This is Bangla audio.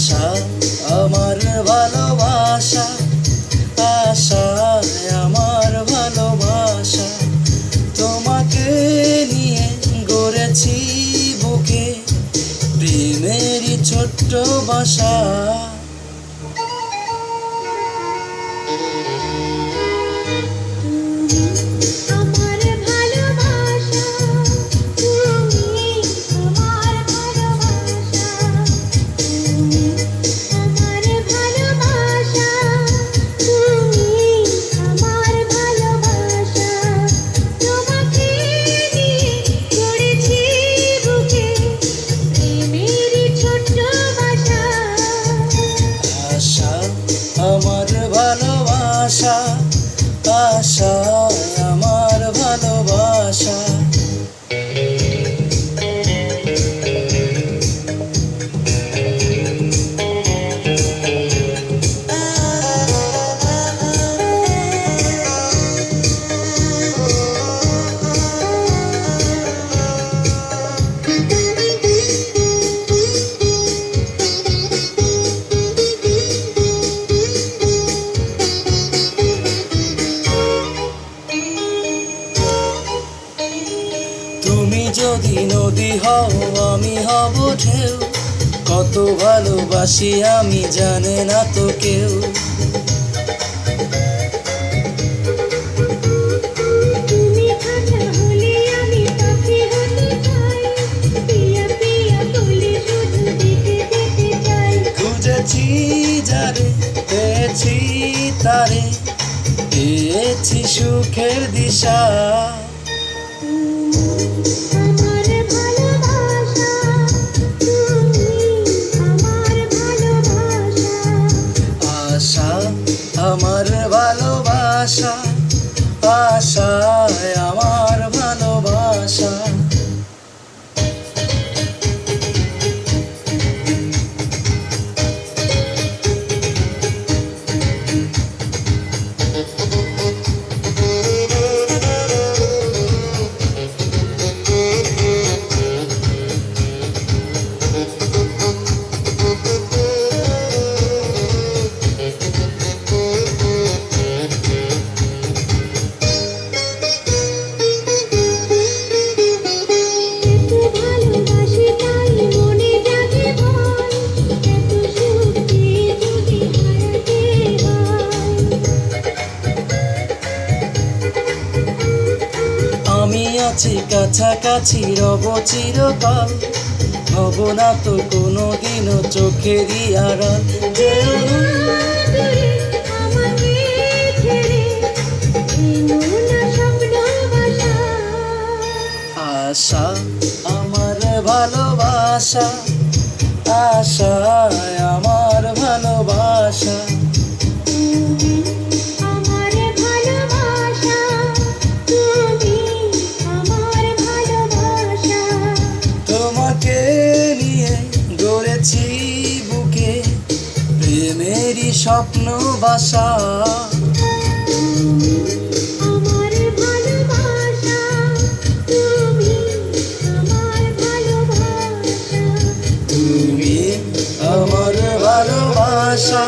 আশা আমার ভালোবাসা, আশায় আমার ভালোবাসা, তোমাকে নিয়ে গড়েছি বুকে প্রেমেরই ছোট্ট বাসা। আমার ভালোবাসা, আশা আমার ভালোবাসা। তুমি যদি নদী হও আমি হব ঢেউ, কত ভালোবাসি আমি জানে না তো কেউ। খুঁজেছি যারে পেয়েছি তারে, পেয়েছি সুখের দিশা। আশা আমার ভালোবাসা, আশায় আমার ভালোবাসা। আমি আছি কাছাকাছি রব চিরকাল, হব না তো কোনোদিনও চোখেরই আড়াল। আশা আমার ভালোবাসা, আশায় আমার ভালোবাসা। তোমাকে নিয়ে গড়েছি বুকে প্রেমেরই স্বপ্ন বাসা। তুমি আমার ভালোবাসা।